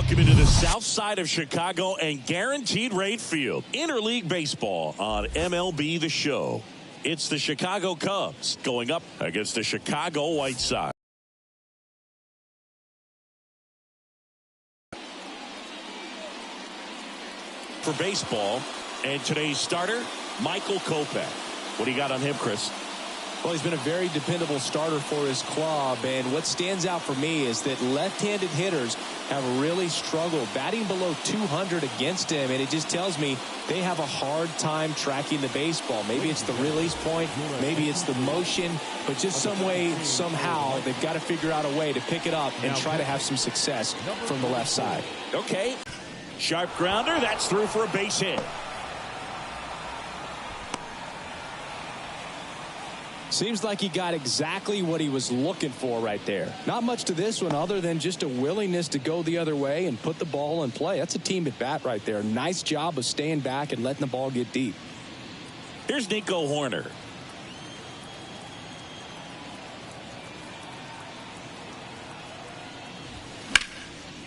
welcome into the south side of Chicago and Guaranteed Rate Field. Interleague baseball on MLB The Show. It's the Chicago Cubs going up against the Chicago White Sox. For baseball, and today's starter, Michael Kopech. What do you got on him, Chris? Well, he's been a very dependable starter for his club, and what stands out for me is that left-handed hitters have really struggled batting below 200 against him, and it just tells me they have a hard time tracking the baseball. Maybe it's the release point, maybe it's the motion, but just some way, somehow, they've got to figure out a way to pick it up and try to have some success from the left side. Okay. Sharp grounder, that's through for a base hit. Seems like he got exactly what he was looking for right there. Not much to this one other than just a willingness to go the other way and put the ball in play. That's a team at bat right there. Nice job of staying back and letting the ball get deep. Here's Nico Horner.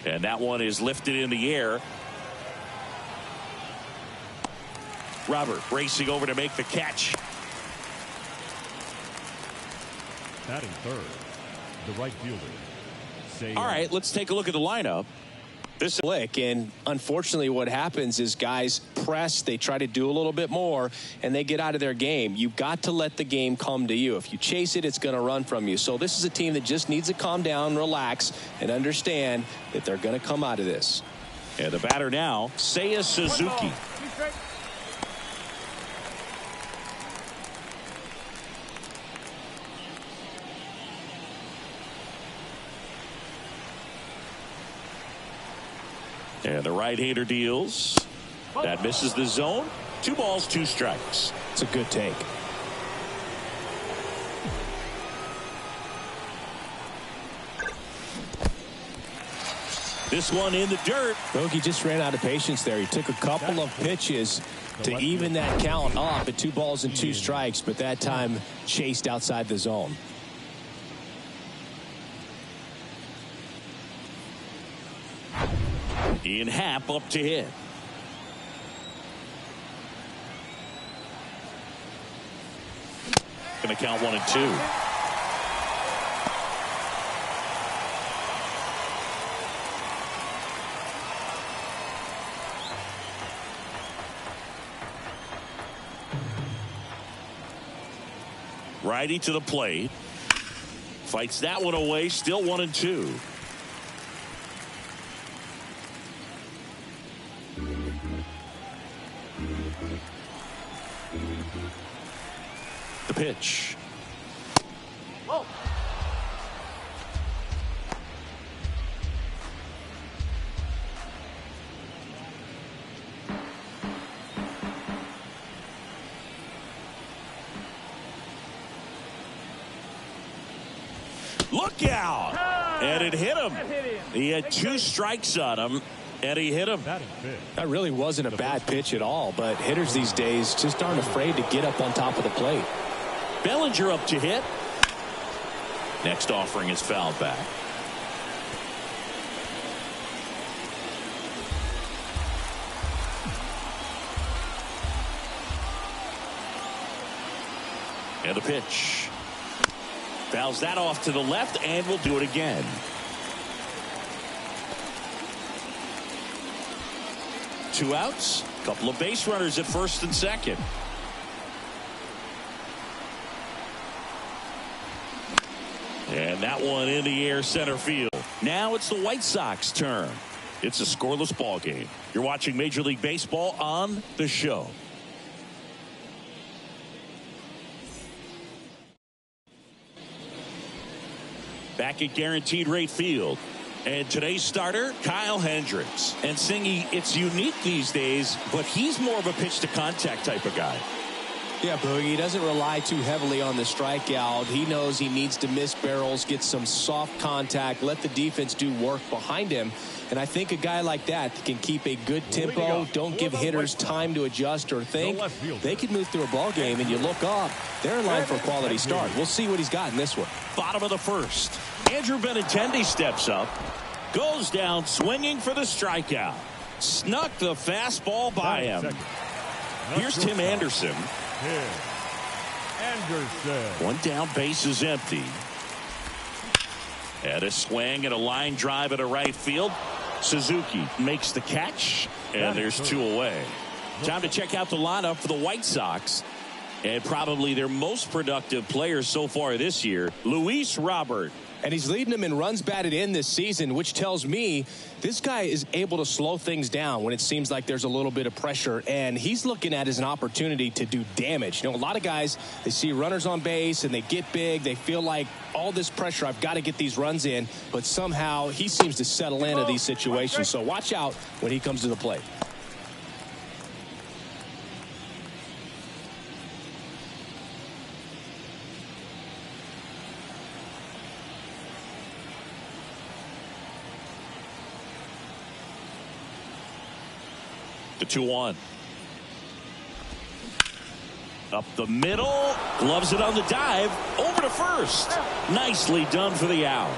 And that one is lifted in the air. Robert racing over to make the catch. Batting third, the right fielder. All right, let's take a look at the lineup. This lick, and unfortunately what happens is guys press, they try to do a little bit more, and they get out of their game. You've got to let the game come to you. If you chase it, it's going to run from you. So this is a team that just needs to calm down, relax, and understand that they're going to come out of this. And the batter now, Seiya Suzuki. And the right-hander deals. That misses the zone. 2 balls, 2 strikes. It's a good take. This one in the dirt. Bogey just ran out of patience there. He took a couple of pitches to even that count up at 2 balls and 2 strikes, but that time chased outside the zone. Ian Happ up to hit. Going to count 1 and 2. Righty to the plate. Fights that one away. Still 1 and 2. The pitch. Whoa. Look out! And it hit him. He had 2 strikes on him, and he hit him. That really wasn't a bad pitch at all, but hitters these days just aren't afraid to get up on top of the plate. Bellinger up to hit. Next offering is fouled back. And the pitch. Fouls that off to the left, and we'll do it again. Two outs. Couple of base runners at first and second. And that one in the air center field. Now it's the White Sox turn. It's a scoreless ball game. You're watching Major League Baseball on The Show. Back at Guaranteed Rate Field. And today's starter, Kyle Hendricks. And Singy, it's unique these days, but he's more of a pitch to contact type of guy. Yeah, Boogie, he doesn't rely too heavily on the strikeout. He knows he needs to miss barrels, get some soft contact, let the defense do work behind him. And I think a guy like that can keep a good tempo, don't give hitters time to adjust or think. They can move through a ball game, and you look up, they're in line for a quality start. We'll see what he's got in this one. Bottom of the first. Andrew Benintendi steps up. Goes down swinging for the strikeout. Snuck the fastball by him. Here's Tim Anderson. One down, base is empty. And a swing and a line drive at a right field. Suzuki makes the catch, and there's 2 away. Time to check out the lineup for the White Sox. And probably their most productive player so far this year, Luis Robert. And he's leading them in runs batted in this season, which tells me this guy is able to slow things down when it seems like there's a little bit of pressure. And he's looking at it as an opportunity to do damage. You know, a lot of guys, they see runners on base and they get big. They feel like all this pressure, I've got to get these runs in. But somehow he seems to settle into these situations. So watch out when he comes to the plate. The 2-1. Up the middle. Gloves it on the dive. Over to first. Nicely done for the out.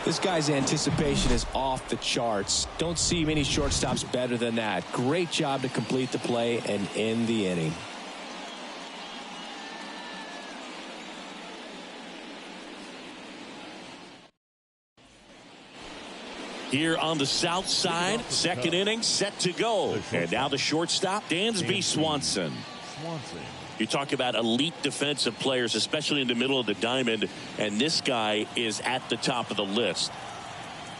This guy's anticipation is off the charts. Don't see many shortstops better than that. Great job to complete the play and end the inning. Here on the south side, second inning set to go. And now the shortstop, Dansby Swanson. You talk about elite defensive players, especially in the middle of the diamond, and this guy is at the top of the list.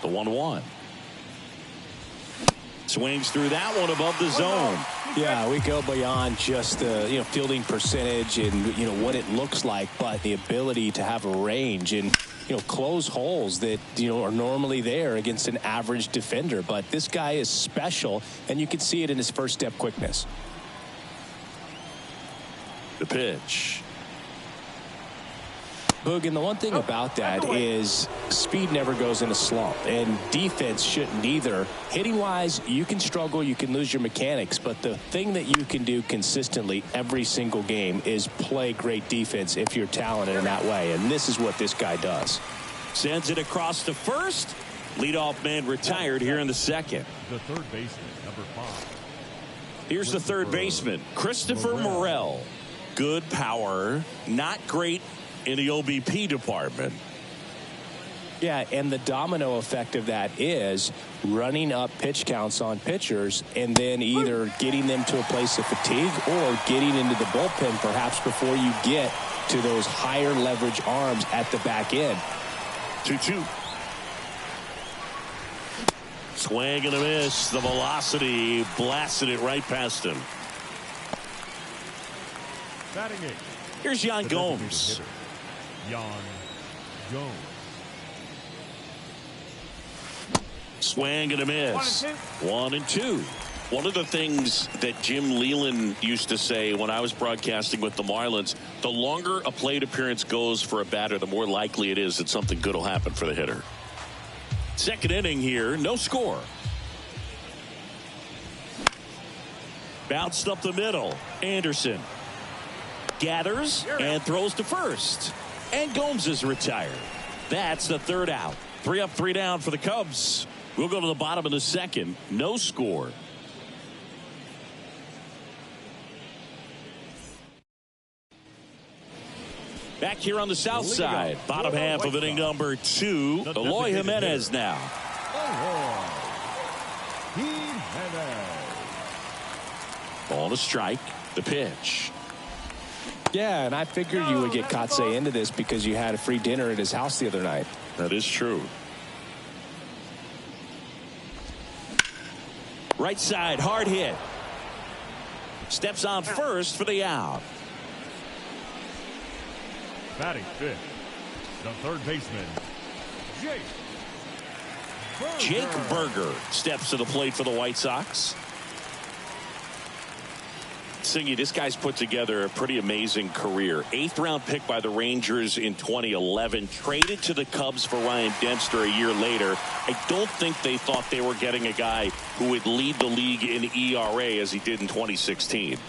The 1-1. Swings through that one above the zone. Yeah, we go beyond just the fielding percentage and what it looks like, but the ability to have a range and close holes that are normally there against an average defender. But this guy is special, and you can see it in his first step quickness. The pitch. Boog, and the one thing about that is speed never goes in a slump, and defense shouldn't either. Hitting wise, you can struggle, you can lose your mechanics, but the thing that you can do consistently every single game is play great defense if you're talented in that way, and this is what this guy does. Sends it across to first. Leadoff man retired here in the second. The third baseman, number 5. Here's the third baseman, Christopher Morel. Good power, not great in the OBP department. Yeah, and the domino effect of that is running up pitch counts on pitchers and then either getting them to a place of fatigue or getting into the bullpen perhaps before you get to those higher leverage arms at the back end. 2-2. Swing and a miss. The velocity blasted it right past him. Batting it. Here's Yan Gomes. Yan Gomes. Swing and a miss. 1-2. One of the things that Jim Leland used to say when I was broadcasting with the Marlins, the longer a plate appearance goes for a batter, the more likely it is that something good will happen for the hitter. Second inning here, no score. Bounced up the middle. Anderson gathers and throws to first. And Gomes is retired. That's the third out. 3 up, 3 down for the Cubs. We'll go to the bottom of the second. No score. Back here on the south side. Bottom half of inning number 2. Eloy Jimenez now. Ball to strike. The pitch. Yeah, and I figured you would get Kotsay into this because you had a free dinner at his house the other night. That is true. Right side, hard hit. Steps on first for the out. Batting fifth, the third baseman, Jake Berger steps to the plate for the White Sox. Singy, this guy's put together a pretty amazing career. 8th round pick by the Rangers in 2011. Traded to the Cubs for Ryan Dempster a year later. I don't think they thought they were getting a guy who would lead the league in ERA as he did in 2016.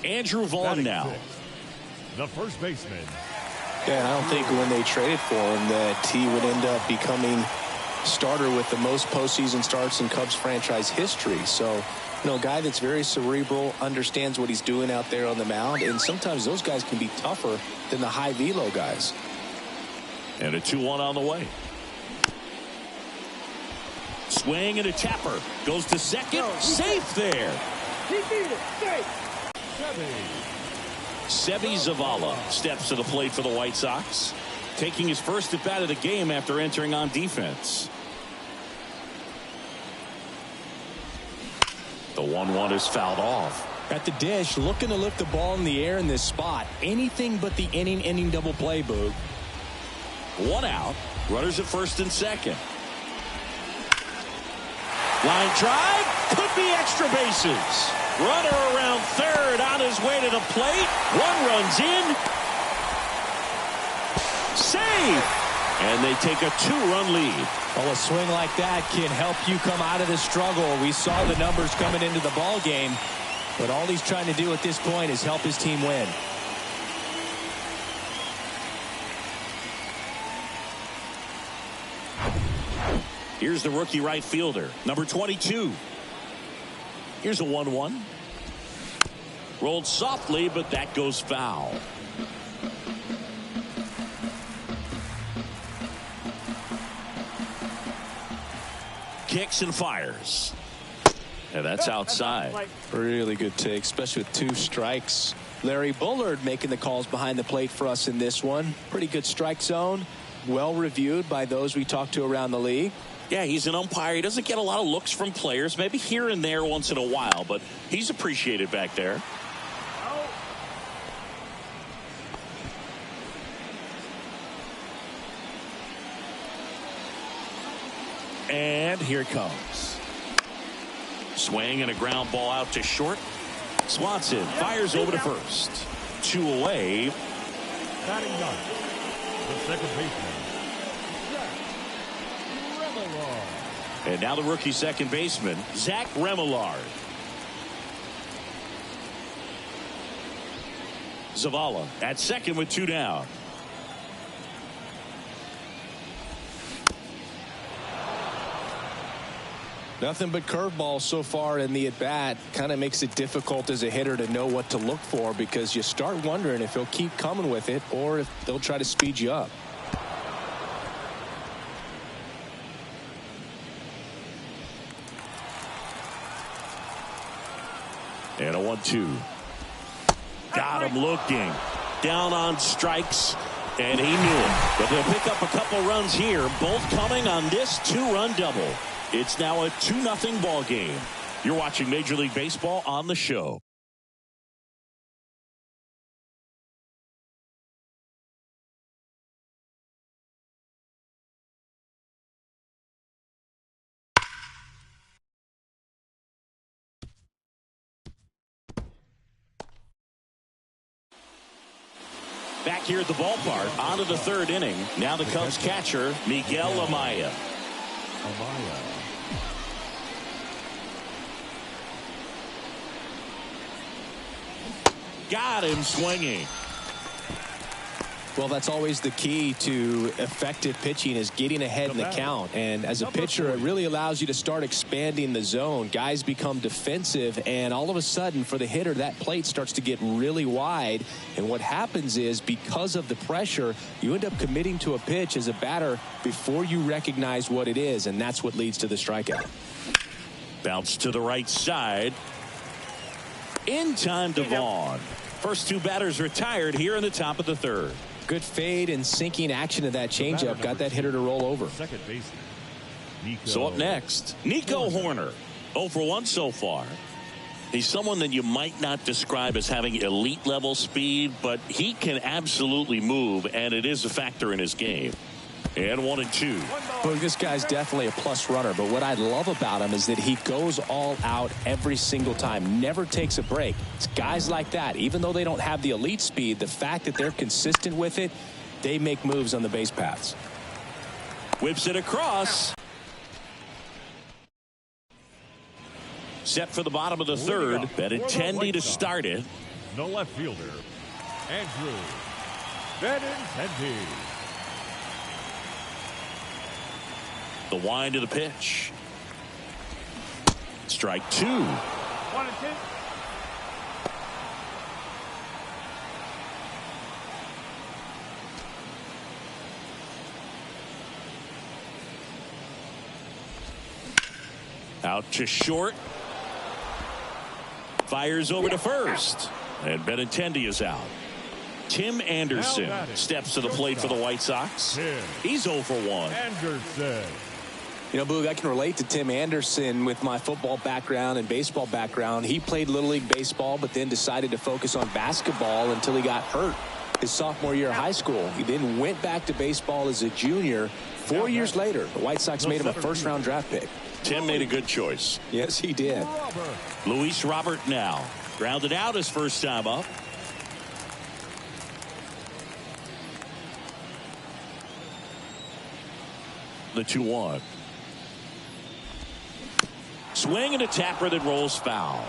Andrew Vaughn now. The first baseman, Yeah, I don't think when they traded for him that he would end up becoming starter with the most postseason starts in Cubs franchise history. So, you know, a guy that's very cerebral, understands what he's doing out there on the mound, and sometimes those guys can be tougher than the high velo guys. And a 2-1 on the way. Swing and a tapper. Goes to second. Safe there. Seby Zavala steps to the plate for the White Sox, taking his first at bat of the game after entering on defense. The 1-1 is fouled off. At the dish, looking to lift the ball in the air in this spot. Anything but the inning double play, Boog. 1 out. Runners at first and second. Line drive. Could be extra bases. Runner around third on his way to the plate. 1 runs in. Save. And they take a 2-run lead. Well, a swing like that can help you come out of the struggle. We saw the numbers coming into the ball game, but all he's trying to do at this point is help his team win. Here's the rookie right fielder, number 22. Here's a 1-1. Rolled softly, but that goes foul. Kicks and fires. And that's outside. Really good take, especially with 2 strikes. Larry Bullard making the calls behind the plate for us in this one. Pretty good strike zone. Well reviewed by those we talked to around the league. Yeah, he's an umpire. He doesn't get a lot of looks from players, maybe here and there once in a while, but he's appreciated back there. And here it comes. Swing and a ground ball out to short. Swanson fires over to first. 2 away. Batting gun. The second baseman. And now the rookie second baseman, Zach Remillard. Zavala at second with 2 down. Nothing but curveballs so far in the at-bat. Kind of makes it difficult as a hitter to know what to look for, because you start wondering if he'll keep coming with it or if they'll try to speed you up. And a 1-2. Got him looking. Down on strikes, and he knew it. But they'll pick up a couple runs here, both coming on this 2-run double. It's now a 2-0 ball game. You're watching Major League Baseball on the Show. Back here at the ballpark, on to the 3rd inning. Now the Cubs catcher, Miguel Amaya. Got him swinging. Well, that's always the key to effective pitching, is getting ahead in the count. And as a pitcher, it really allows you to start expanding the zone. Guys become defensive, and all of a sudden, for the hitter, that plate starts to get really wide. And what happens is, because of the pressure, you end up committing to a pitch as a batter before you recognize what it is, and that's what leads to the strikeout. Bounce to the right side. In time to Vaughn. First 2 batters retired here in the top of the 3rd. Good fade and sinking action of that changeup got that hitter to roll over. Second baseman. So up next, Nico Hoerner. 0 for 1 so far. He's someone that you might not describe as having elite level speed, but he can absolutely move, and it is a factor in his game. And 1-2. Well, this guy's definitely a plus runner, but what I love about him is that he goes all out every single time, never takes a break. It's guys like that, even though they don't have the elite speed, the fact that they're consistent with it, they make moves on the base paths. Whips it across. Set for the bottom of the 3rd. Benintendi to start it. No left fielder. Andrew Benintendi. The wind of the pitch. Strike 2. 1-2. Out to short. Fires over to first. And Benintendi is out. Tim Anderson steps to the plate for the White Sox. He's 0 for 1. Anderson. You know, Boog, I can relate to Tim Anderson with my football background and baseball background. He played Little League Baseball, but then decided to focus on basketball until he got hurt his sophomore year of high school. He then went back to baseball as a junior. 4 years later, the White Sox made him a first-round draft pick. Tim made a good choice. Yes, he did. Luis Robert now. Grounded out his first time up. The 2-1. Swing and a tapper that rolls foul.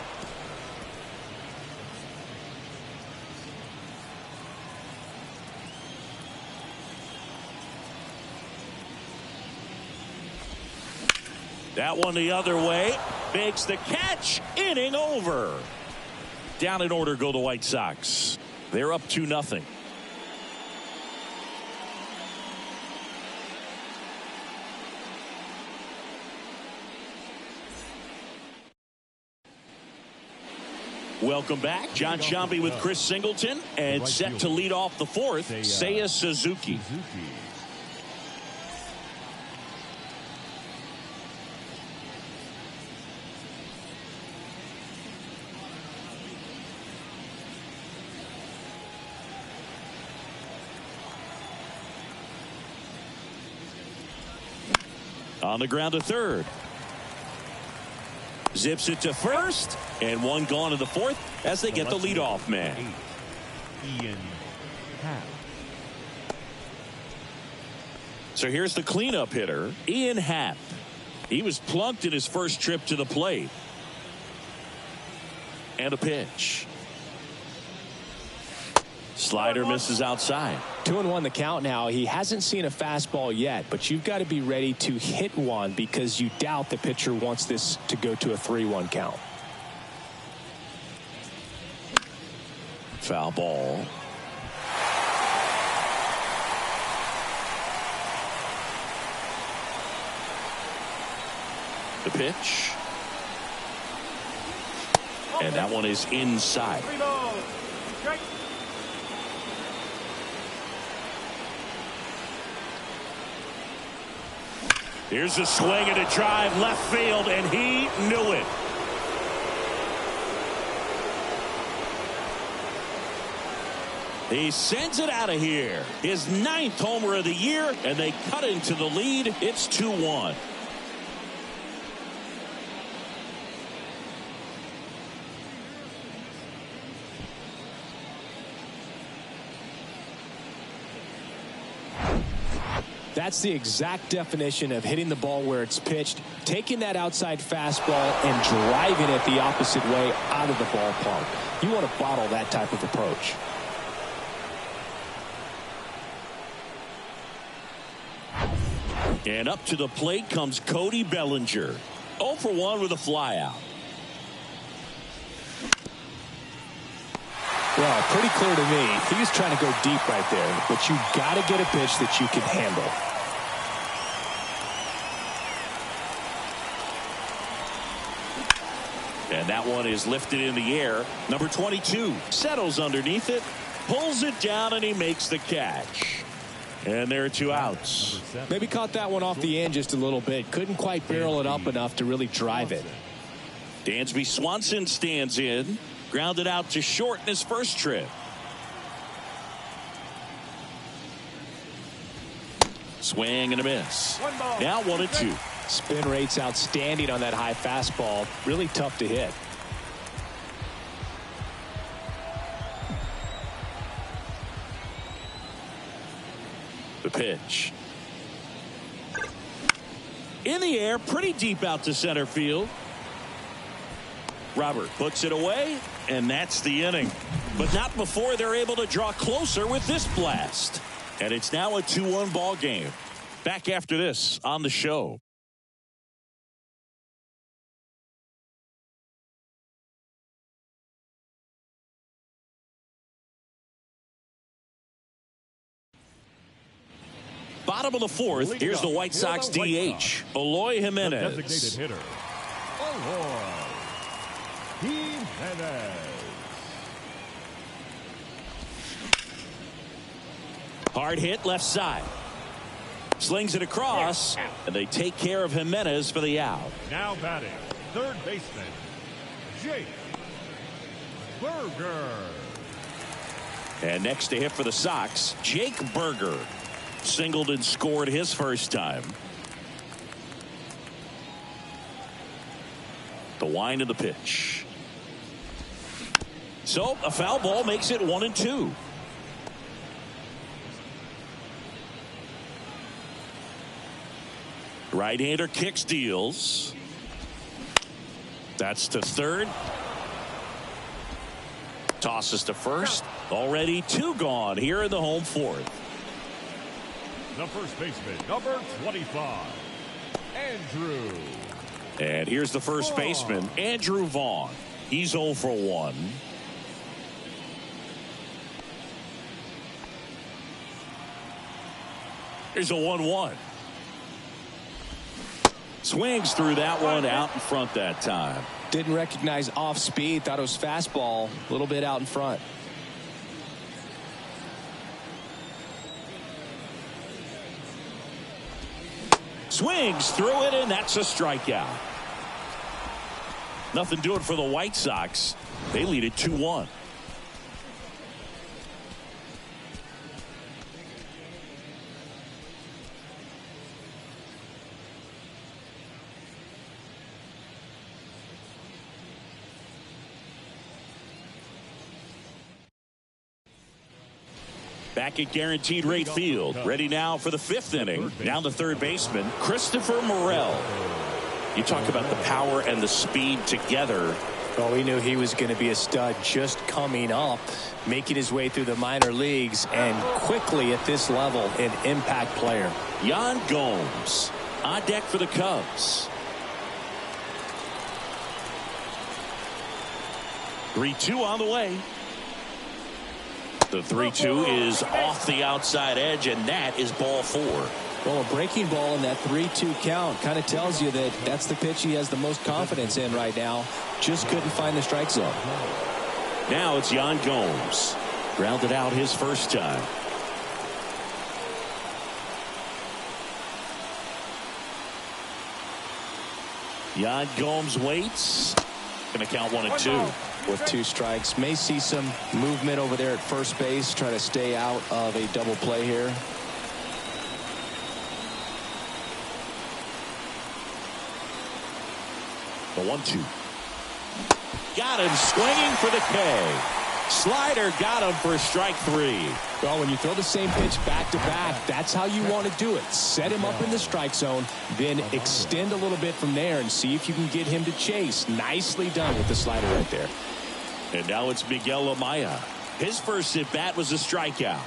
That one the other way. Makes the catch. Inning over. Down in order go the White Sox. They're up 2-0. Welcome back. John Sciambi with Chris Singleton. And set to lead off the fourth, Seiya Suzuki. On the ground to third. Zips it to first. And one gone in the fourth as they get the leadoff man. Ian Happ. So here's the cleanup hitter, Ian Happ. He was plunked in his first trip to the plate. And a pitch. Slider misses outside. 2-1 the count now. He hasn't seen a fastball yet, but you've got to be ready to hit one because you doubt the pitcher wants this to go to a 3-1 count. Foul ball. The pitch. And that one is inside. Here's a swing and a drive left field, and he knew it. He sends it out of here. His 9th homer of the year, and they cut into the lead. It's 2-1. That's the exact definition of hitting the ball where it's pitched, taking that outside fastball and driving it the opposite way out of the ballpark. You want to bottle that type of approach. And up to the plate comes Cody Bellinger. 0 for 1 with a flyout. Well, pretty clear to me. He's trying to go deep right there, but you got to get a pitch that you can handle. And that one is lifted in the air. Number 22 settles underneath it, pulls it down, and he makes the catch. And there are 2 outs. Maybe caught that one off the end just a little bit. Couldn't quite barrel it up enough to really drive it. Dansby Swanson stands in. Grounded out to short in his first trip. Swing and a miss. Now 1-2. Spin rate's outstanding on that high fastball. Really tough to hit. The pitch. In the air, pretty deep out to center field. Robert puts it away, and that's the inning. But not before they're able to draw closer with this blast. And it's now a 2-1 ball game. Back after this on the show. Bottom of the fourth, here's the White Sox DH, Eloy Jimenez. The designated hitter, Eloy Jimenez. Hard hit left side. Slings it across, and they take care of Jimenez for the out. Now batting, third baseman, Jake Berger. And next to hit for the Sox, Jake Berger. Singled and scored his first time. The wind of the pitch. So a foul ball makes it 1-2. Right-hander kicks, deals. That's to third. Tosses to first. Already 2 gone here in the home fourth. The first baseman, number 25, Andrew. And here's the first baseman, Andrew Vaughn. He's 0 for 1. Here's a 1-1. Swings through that one out in front that time. Didn't recognize off speed. Thought it was fastball. A little bit out in front. Swings through it, and that's a strikeout. Nothing doing for the White Sox. They lead it 2-1. Back at Guaranteed Rate Field. Ready now for the 5th inning. Down the third baseman, Christopher Morel. You talk about the power and the speed together. Well, we knew he was going to be a stud just coming up, making his way through the minor leagues, and quickly at this level, an impact player. Yan Gomes on deck for the Cubs. 3-2 on the way. The 3-2 is off the outside edge, and that is ball 4. Well, a breaking ball in that 3-2 count kind of tells you that that's the pitch he has the most confidence in right now. Just couldn't find the strike zone. Now it's Yan Gomes. Grounded out his first time. Yan Gomes waits. Going to count 1-2. With 2 strikes. May see some movement over there at first base. Try to stay out of a double play here. The 1-2. Got him swinging for the K. Slider got him for strike 3. Well, when you throw the same pitch back to back, that's how you want to do it. Set him up in the strike zone, then extend a little bit from there and see if you can get him to chase. Nicely done with the slider right there. And now it's Miguel Amaya. His first at bat was a strikeout.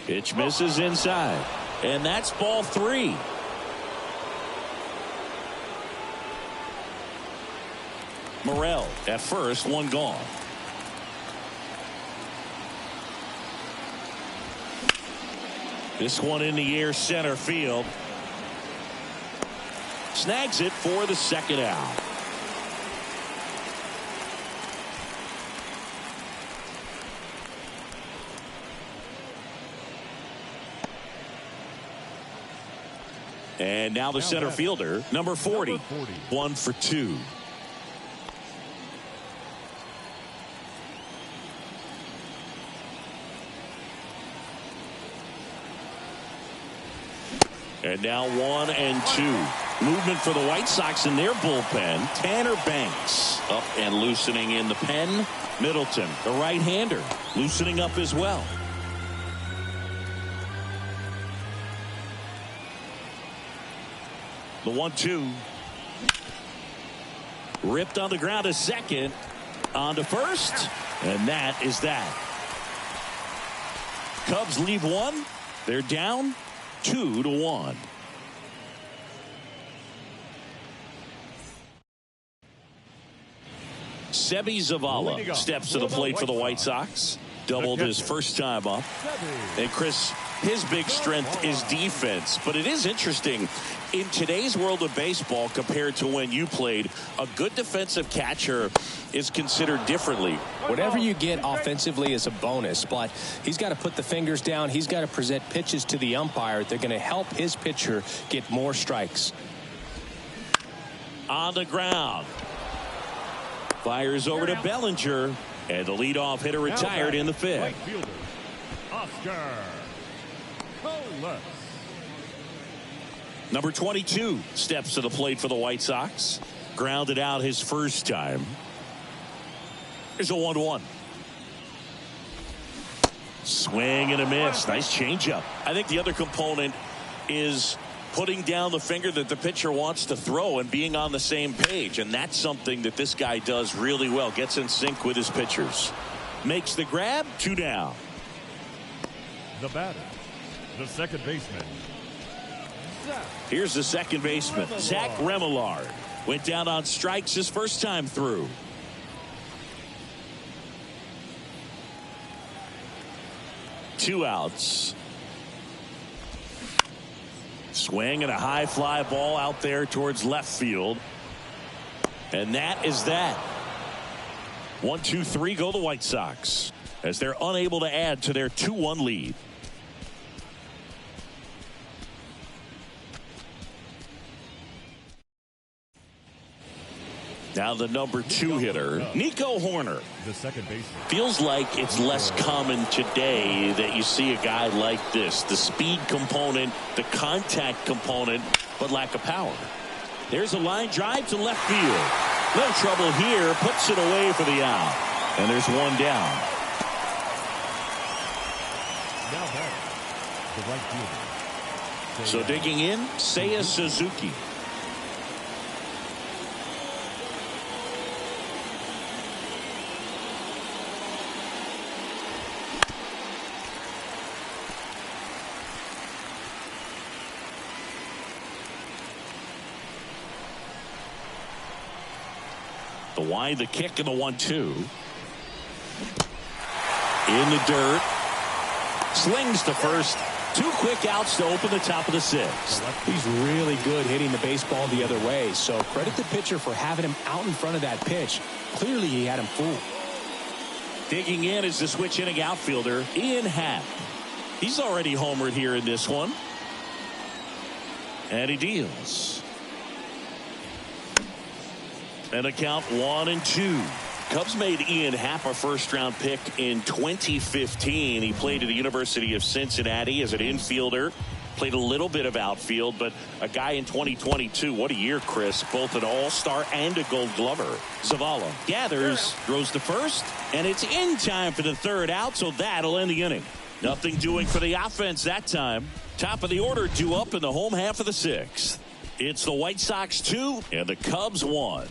Pitch misses inside. And that's ball 3. Morel at first, 1 gone. This one in the air, center field. Snags it for the second out. And now the center fielder, number 40. 1 for 2. And now 1-2. Movement for the White Sox in their bullpen. Tanner Banks up and loosening in the pen. Middleton, the right-hander, loosening up as well. The 1-2. Ripped on the ground to second. On to first. And that is that. Cubs leave one. They're down 2-1. Seby Zavala steps to the plate for the White Sox. Doubled his first time up. And Chris, his big strength is defense. But it is interesting, in today's world of baseball compared to when you played, a good defensive catcher is considered differently. Whatever you get offensively is a bonus, but he's got to put the fingers down. He's got to present pitches to the umpire. They're going to help his pitcher get more strikes. On the ground. Fires over to Bellinger. And the leadoff hitter retired in the fifth. Right fielder, Oscar Colas. Number 22 steps to the plate for the White Sox. Grounded out his first time. Here's a 1-1. Swing and a miss. Nice changeup. I think the other component is putting down the finger that the pitcher wants to throw and being on the same page. And that's something that this guy does really well. Gets in sync with his pitchers. Makes the grab. 2 down. The batter, the second baseman. Here's the second baseman, Zach Remillard. Went down on strikes his first time through. Two outs. Swing and a high fly ball out there towards left field. And that is that. 1-2-3 go the White Sox as they're unable to add to their 2-1 lead. Now the number 2 hitter, Nico Hoerner. The second baseman. Feels like it's less common today that you see a guy like this. The speed component, the contact component, but lack of power. There's a line drive to left field. No trouble here. Puts it away for the out. And there's one down. Now back, the right fielder. So digging in, Seiya Suzuki. The wide, the kick, and the 1-2. In the dirt. Slings to first. 2 quick outs to open the top of the 6th. He's really good hitting the baseball the other way. So credit the pitcher for having him out in front of that pitch. Clearly he had him fooled. Digging in is the switch inning outfielder, Ian Happ. He's already homered here in this one. And he deals. And a count 1-2. Cubs made Ian Happ a first-round pick in 2015. He played at the University of Cincinnati as an infielder. Played a little bit of outfield, but a guy in 2022. What a year, Chris. Both an all-star and a gold glover. Zavala gathers, throws to first, and it's in time for the 3rd out, so that'll end the inning. Nothing doing for the offense that time. Top of the order due up in the home half of the 6th. It's the White Sox 2 and the Cubs 1.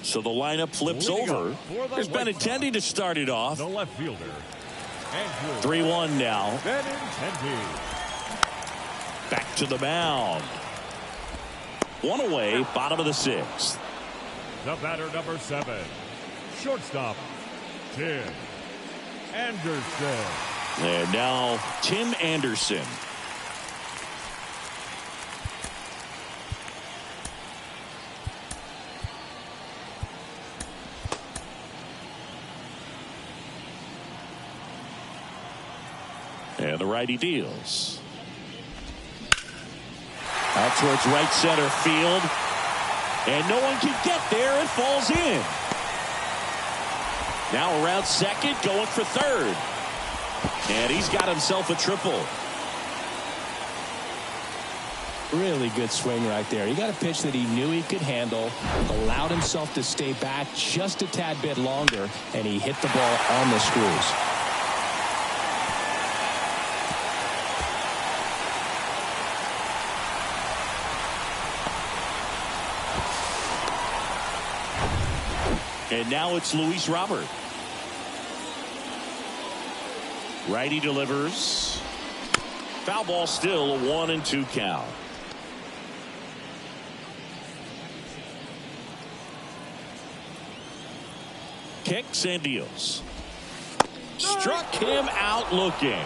So the lineup flips over. There's Benintendi to start it off. The left fielder. 3-1 now. Benintendi. Back to the mound. 1 away, bottom of the 6th. The batter, number 7. Shortstop, Tim Anderson. And now Tim Anderson. And the righty deals. Out towards right center field. And no one can get there. It falls in. Now around second, going for third. And he's got himself a triple. Really good swing right there. He got a pitch that he knew he could handle, allowed himself to stay back just a tad bit longer, and he hit the ball on the screws. And now it's Luis Robert. Righty delivers. Foul ball, still a 1-2 count. Kicks and deals. Struck him out looking.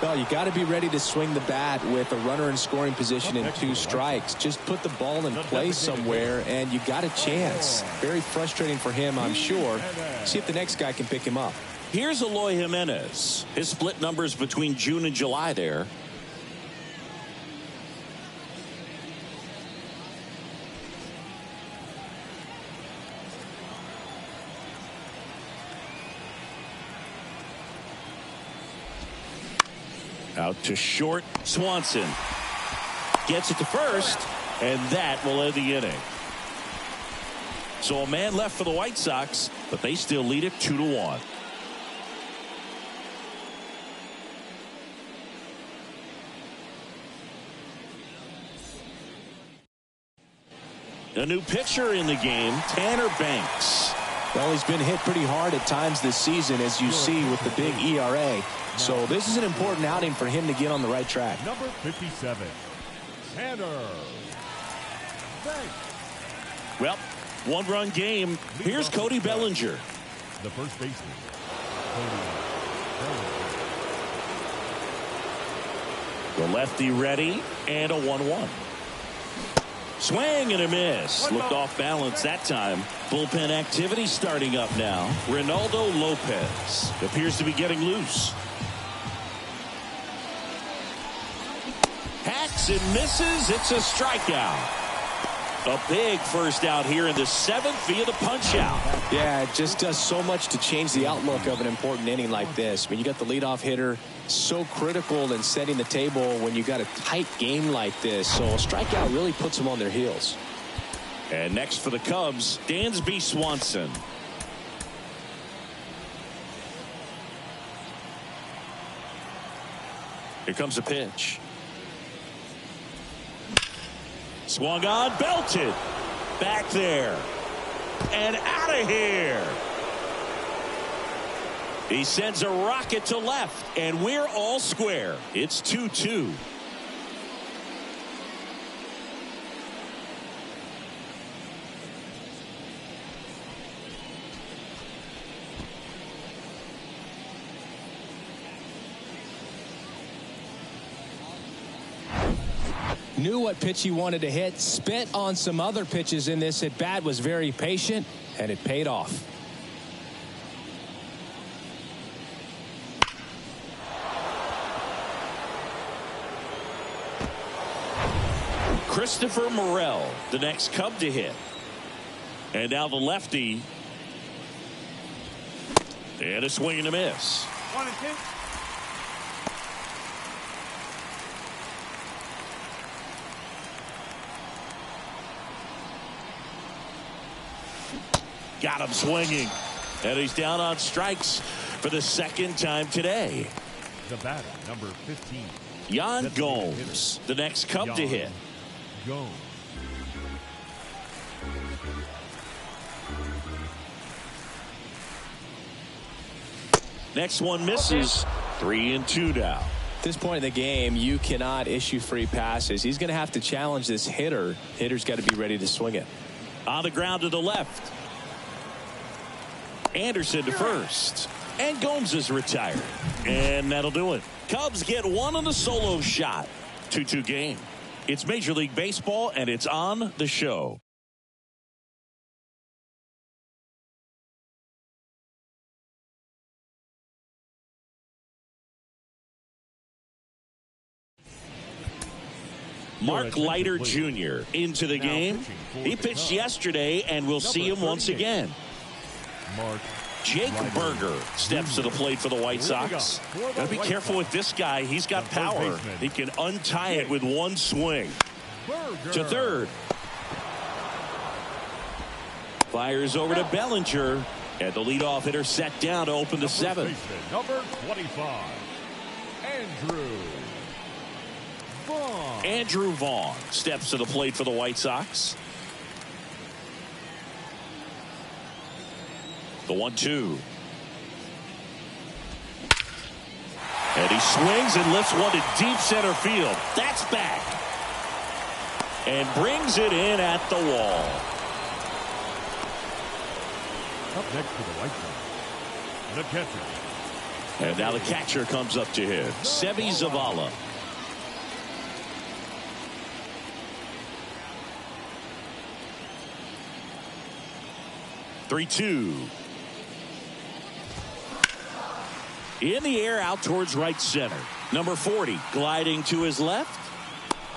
Well, you got to be ready to swing the bat with a runner in scoring position and 2 strikes. Just put the ball in play somewhere and you got a chance. Very frustrating for him, I'm sure. See if the next guy can pick him up. Here's Eloy Jimenez. His split numbers between June and July there. Out to short. Swanson gets it to first, and that will end the inning. So a man left for the White Sox, but they still lead it 2-1. A new pitcher in the game, Tanner Banks. Well, he's been hit pretty hard at times this season, as you see with the big ERA. So this is an important outing for him to get on the right track. Number 57, Tanner Banks. Well, 1-run game. Here's Cody Bellinger. The first baseman, Cody Bellinger. The lefty ready, and a 1-1. Swing and a miss. Looked off balance that time. Bullpen activity starting up now. Ronaldo Lopez appears to be getting loose. Hacks and misses. It's a strikeout. A big first out here in the 7th via the punch out. Yeah, it just does so much to change the outlook of an important inning like this. When you got the leadoff hitter, so critical in setting the table when you got a tight game like this. So a strikeout really puts them on their heels. And next for the Cubs, Dansby Swanson. Here comes a pitch. Swung on, belted. Back there. And out of here. He sends a rocket to left, and we're all square. It's 2-2. Knew what pitch he wanted to hit, spit on some other pitches in this at bat, was very patient, and it paid off. Christopher Morel, the next Cub to hit. And now the lefty. And a swing and a miss. 1-2. Got him swinging. And he's down on strikes for the 2nd time today. The batter, number 15. Yan Gomes, the next Cub to hit. Gomes. Next one misses. 3-2 now. At this point in the game, you cannot issue free passes. He's going to have to challenge this hitter. Hitter's got to be ready to swing it. On the ground to the left. Anderson to first. And Gomes is retired. And that'll do it. Cubs get one on the solo shot. 2-2 game. It's Major League Baseball, and it's on the show. Mark Leiter Jr. into the game. He pitched yesterday, and we'll see him once again. Jake Berger steps to the plate for the White Sox. Got to be careful with this guy. He's got power. He can untie it with one swing. To third. Fires over to Bellinger. And the leadoff hitter set down to open the 7th. Number 25, Andrew Vaughn steps to the plate for the White Sox. The 1-2. And he swings and lifts one to deep center field. That's back. And brings it in at the wall. Up next to the White Sox, the catcher. And now the catcher comes up to hit. Sebi Zavala. Three-two. In the air out towards right center. Number 40 gliding to his left.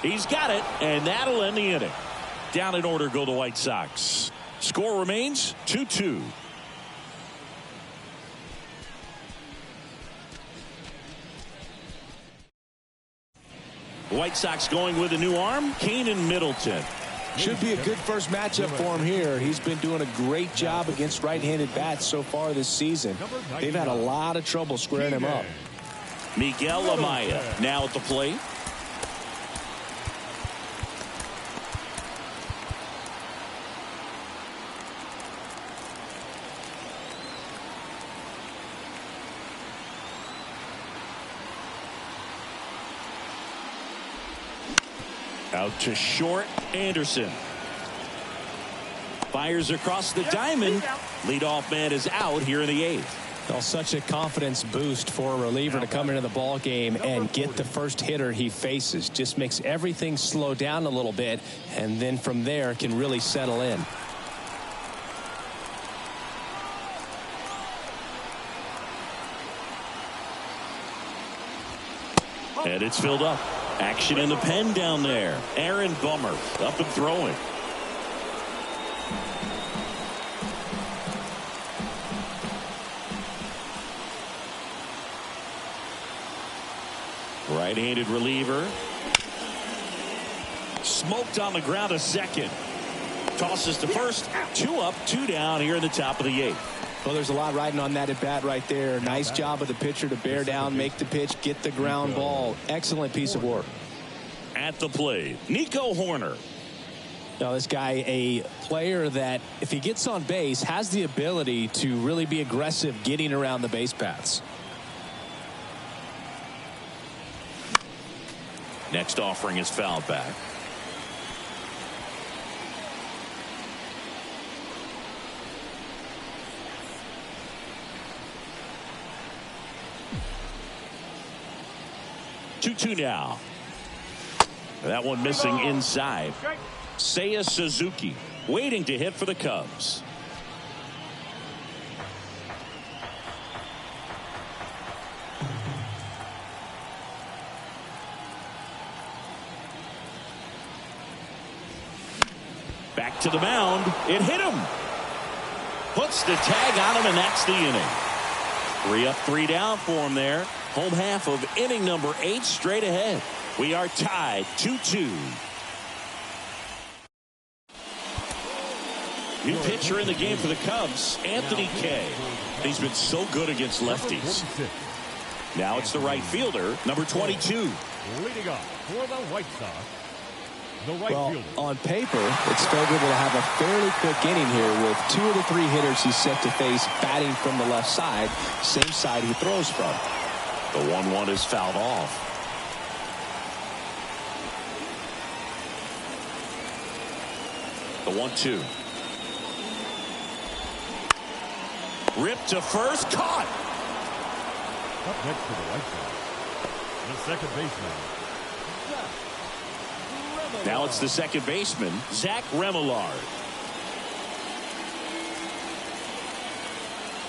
He's got it, and that'll end the inning. Down in order go the White Sox. Score remains 2-2. White Sox going with a new arm, Keenan Middleton. Should be a good first matchup for him here. He's been doing a great job against right-handed bats so far this season. They've had a lot of trouble squaring him up. Miguel Amaya now at the plate. Out to short. Anderson fires across the diamond. Leadoff man is out here in the 8th. Well, such a confidence boost for a reliever to come into the ball game and get the first hitter he faces. Just makes everything slow down a little bit, and then from there can really settle in. And it's filled up. Action in the pen down there. Aaron Bummer up and throwing. Right-handed reliever. Smoked on the ground a second. Tosses to first. 2 up, 2 down here in the top of the 8th. Well, there's a lot riding on that at bat right there. Nice job of the pitcher to bear down, make the pitch, get the ground ball. Excellent piece of work. At the plate, Nico Horner. Now, this guy, a player that if he gets on base has the ability to really be aggressive getting around the base paths. Next offering is fouled back. Two now. That one missing inside. Seiya Suzuki waiting to hit for the Cubs. Back to the mound. It hit him. Puts the tag on him, and that's the inning. 3 up, 3 down for him there. Home half of inning number 8 straight ahead. We are tied 2-2. New pitcher in the game for the Cubs, Anthony Kay. He's been so good against lefties. Now it's the right fielder, number 22. Leading off for the White Sox, the right fielder. On paper, it's favorable to have a fairly quick inning here with 2 of the 3 hitters he's set to face batting from the left side, same side he throws from. The 1-1 is fouled off. The 1-2. Ripped to first, caught. Up next to the White Sox, the second baseman. Now it's the second baseman, Zach Remillard.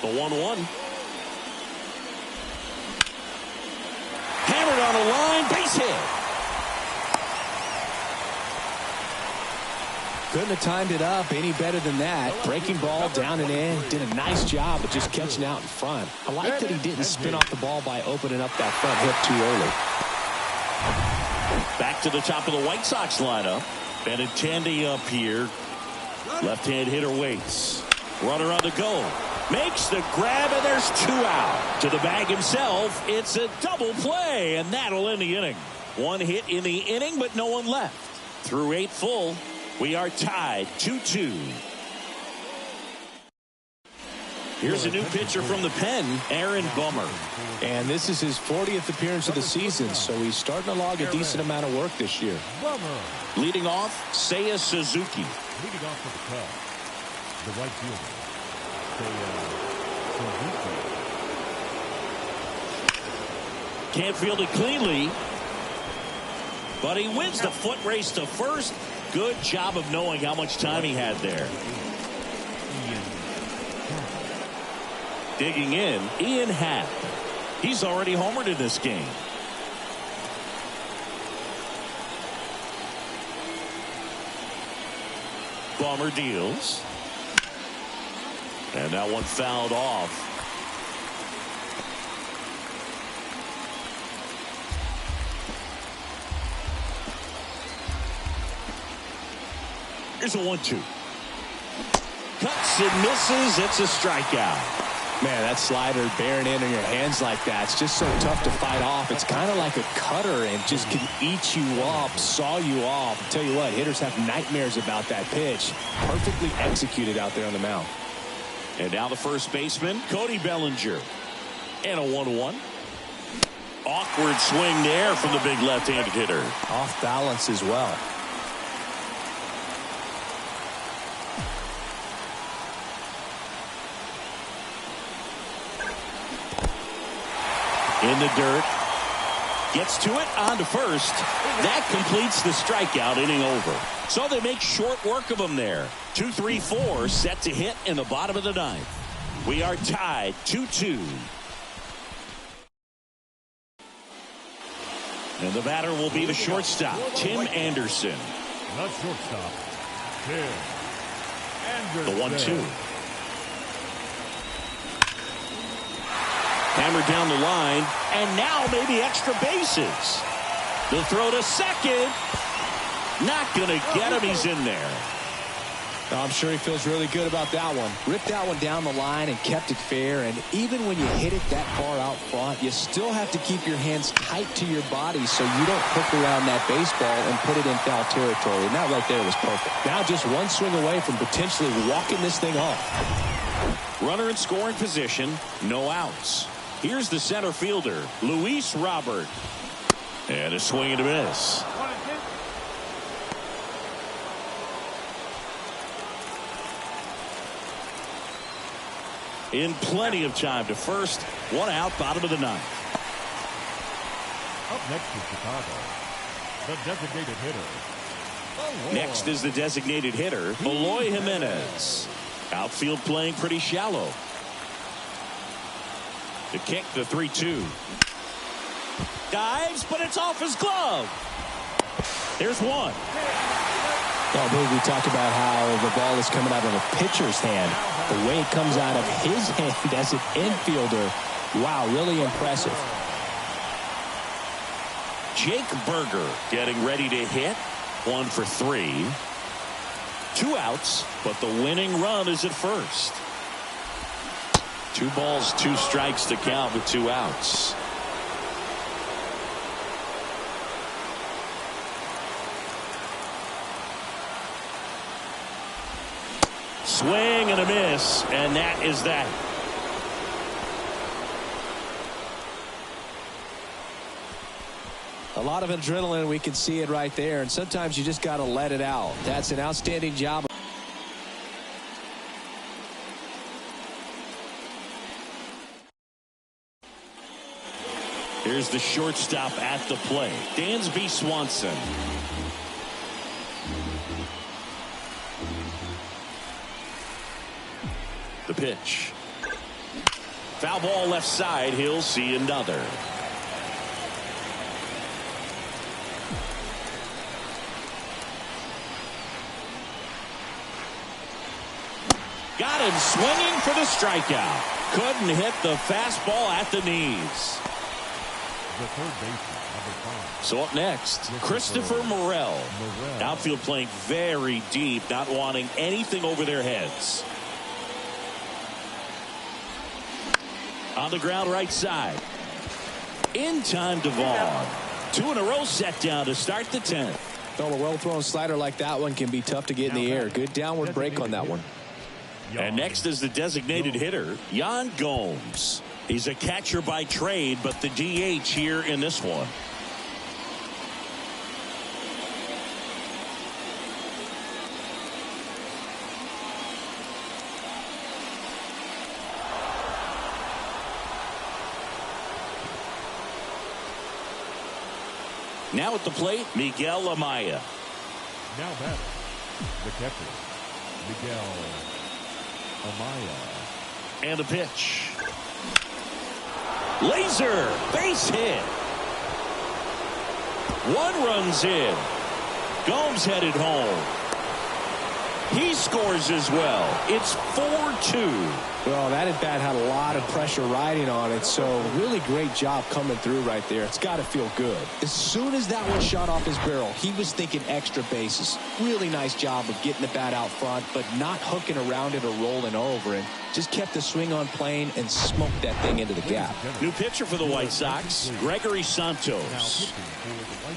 The 1-1. Hammered on a line, base hit. Couldn't have timed it up any better than that. Breaking ball down and in. Did a nice job of just catching out in front. I like that he didn't spin off the ball by opening up that front hip too early. Back to the top of the White Sox lineup. Benintendi up here. Left-hand hitter waits. Runner on the go. Makes the grab, and there's 2 out. To the bag himself, it's a double play, and that'll end the inning. 1 hit in the inning, but no one left. Through 8 full, we are tied 2-2. Here's a new pitcher from the pen, Aaron Bummer. And this is his 40th appearance of the season, so he's starting to log a decent amount of work this year. Leading off, Seiya Suzuki. Leading off for the Cubs, the right fielder, Suzuki. Can't field it cleanly, but he wins the foot race to first. Good job of knowing how much time he had there. Digging in, Ian Happ. He's already homered in this game. Bummer deals. And that one fouled off. Here's a 1-2. Cuts and misses. It's a strikeout. Man, that slider bearing in on your hands like that, it's just so tough to fight off. It's kind of like a cutter and just can eat you up, saw you off. I'll tell you what, hitters have nightmares about that pitch. Perfectly executed out there on the mound. And now the first baseman, Cody Bellinger. And a 1-1. Awkward swing there from the big left-handed hitter. Off balance as well. In the dirt. Gets to it on to first. That completes the strikeout, inning over. So they make short work of him there. 2-3-4 set to hit in the bottom of the ninth. We are tied 2-2. And the batter will be the shortstop, Tim Anderson. Not shortstop, Tim Anderson. The 1-2. Hammered down the line, and now maybe extra bases. The throw to second. Not going to get him. He's in there. I'm sure he feels really good about that one. Ripped that one down the line and kept it fair. And even when you hit it that far out front, you still have to keep your hands tight to your body so you don't hook around that baseball and put it in foul territory. And that right there was perfect. Now just one swing away from potentially walking this thing off. Runner in scoring position, no outs. Here's the center fielder, Luis Robert. And a swing and a miss. In plenty of time to first. One out, bottom of the ninth. Up next is Chicago, the designated hitter. Next is the designated hitter, Eloy Jimenez. Outfield playing pretty shallow. The kick, the 3-2. Dives, but it's off his glove. There's one. Well, I believe we talked about how the ball is coming out of a pitcher's hand. The way it comes out of his hand as an infielder. Wow, really impressive. Jake Berger getting ready to hit. 1 for 3. 2 outs, but the winning run is at first. 2 balls, 2 strikes to count with 2 outs. Swing and a miss, and that is that. A lot of adrenaline, we can see it right there, and sometimes you just got to let it out. That's an outstanding job. Here's the shortstop at the plate, Dansby Swanson. The pitch. Foul ball left side. He'll see another. Got him swinging for the strikeout. Couldn't hit the fastball at the knees. The third baseman, number 5. So up next, Christopher Morel. Outfield playing very deep, not wanting anything over their heads. On the ground right side. In time to Vaughn. 2 in a row set down to start the 10th. Well, a well-thrown slider like that one can be tough to get in the air. Good downward break on that one. And next is the designated hitter, Yan Gomes. He's a catcher by trade, but the DH here in this one. Now at the plate, Miguel Amaya. Now batting, the catcher, Miguel Amaya. And a pitch. Laser, base hit. One run's in. Gomes headed home. He scores as well. It's 4-2. Well, that at bat had a lot of pressure riding on it, so really great job coming through right there. It's got to feel good. As soon as that one shot off his barrel, he was thinking extra bases. Really nice job of getting the bat out front, but not hooking around it or rolling over it. Just kept the swing on plane and smoked that thing into the gap. New pitcher for the White Sox, Gregory Santos.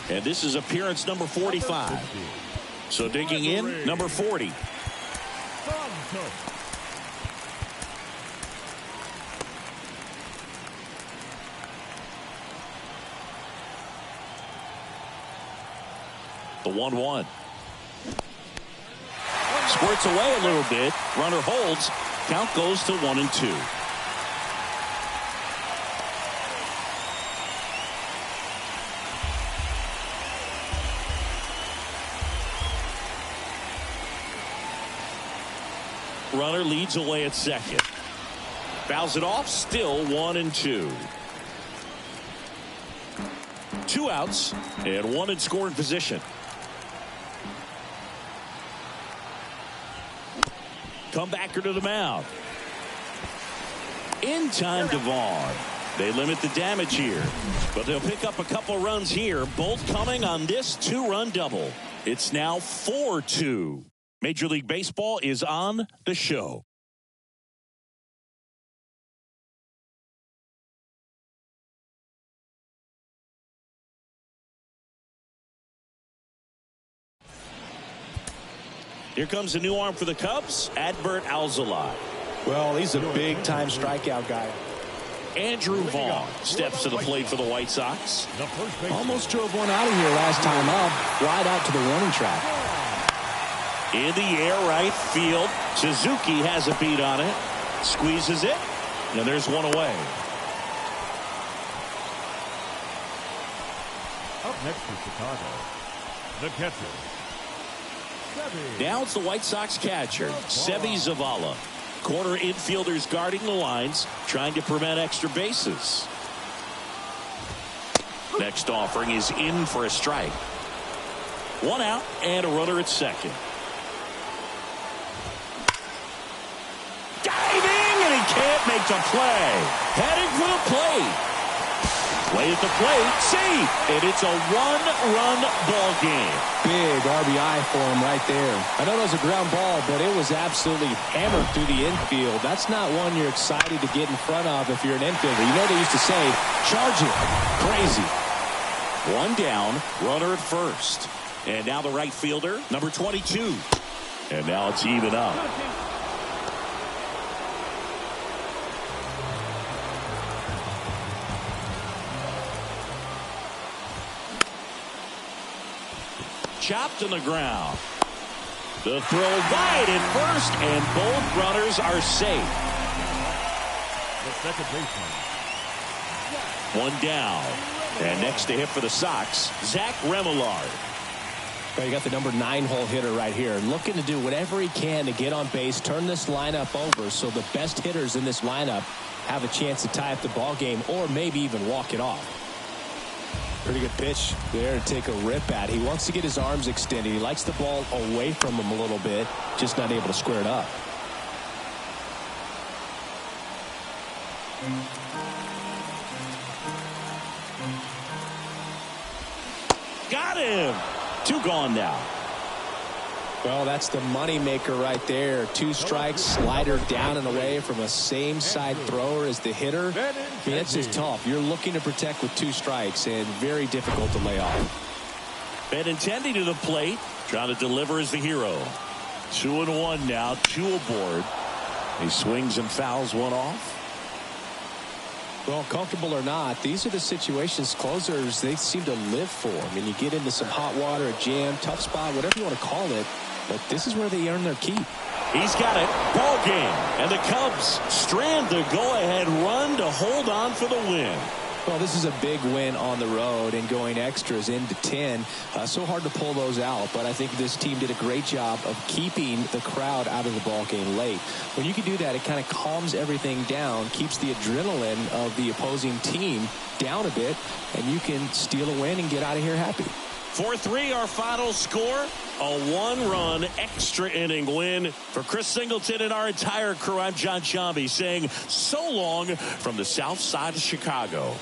And this is appearance number 45. So digging in, number 40. The 1-1. Squirts away a little bit. Runner holds. Count goes to 1-2. Runner leads away at second. Fouls it off. Still 1-2. 2 outs and 1 in scoring position. Comebacker to the mound. In time to Vaughn. They limit the damage here, but they'll pick up a couple runs here, both coming on this 2-run double. It's now 4-2. Major League Baseball is on the show. Here comes a new arm for the Cubs, Adbert Alzolay. Well, he's a big-time strikeout guy. Andrew Vaughn steps to the plate for the White Sox. Almost drove one out of here last time up, right out to the warning track. In the air right field, Suzuki has a beat on it, squeezes it, and there's one away. Up next for Chicago, the catcher. Now it's the White Sox catcher, Seby Zavala. Corner infielders guarding the lines, trying to prevent extra bases. Next offering is in for a strike. 1 out and a runner at second. Diving, and he can't make the play. Heading for the plate. Way at the plate, safe, and it's a 1-run ball game. Big RBI for him right there. I know that was a ground ball, but it was absolutely hammered through the infield. That's not one you're excited to get in front of if you're an infielder. You know they used to say, charge it. Crazy. 1 down, runner at first. And now the right fielder, number 22. And now it's even up. Chopped on the ground. The throw wide at first, and both runners are safe. The second baseman. 1 down. And next to hit for the Sox, Zach Remillard. Well, you got the number 9 hole hitter right here, looking to do whatever he can to get on base, turn this lineup over so the best hitters in this lineup have a chance to tie up the ball game or maybe even walk it off. Pretty good pitch there to take a rip at. He wants to get his arms extended. He likes the ball away from him a little bit, just not able to square it up. Got him. 2 gone now. Well, that's the money maker right there. 2 strikes, slider down and away from a same side thrower as the hitter. I mean, that's just tough. You're looking to protect with 2 strikes and very difficult to lay off. Benintendi to the plate, trying to deliver as the hero. 2-1 now, 2 aboard. He swings and fouls one off. Well, comfortable or not, these are the situations closers they seem to live for. I mean, you get into some hot water, a jam, tough spot, whatever you want to call it, but this is where they earn their keep. He's got it. Ball game. And the Cubs strand the go-ahead run to hold on for the win. Well, this is a big win on the road and going extras into 10. So hard to pull those out, but I think this team did a great job of keeping the crowd out of the ball game late. When you can do that, it kind of calms everything down, keeps the adrenaline of the opposing team down a bit, and you can steal a win and get out of here happy. 4-3 our final score. A one-run extra inning win for Chris Singleton and our entire crew. I'm John Sciambi saying so long from the south side of Chicago.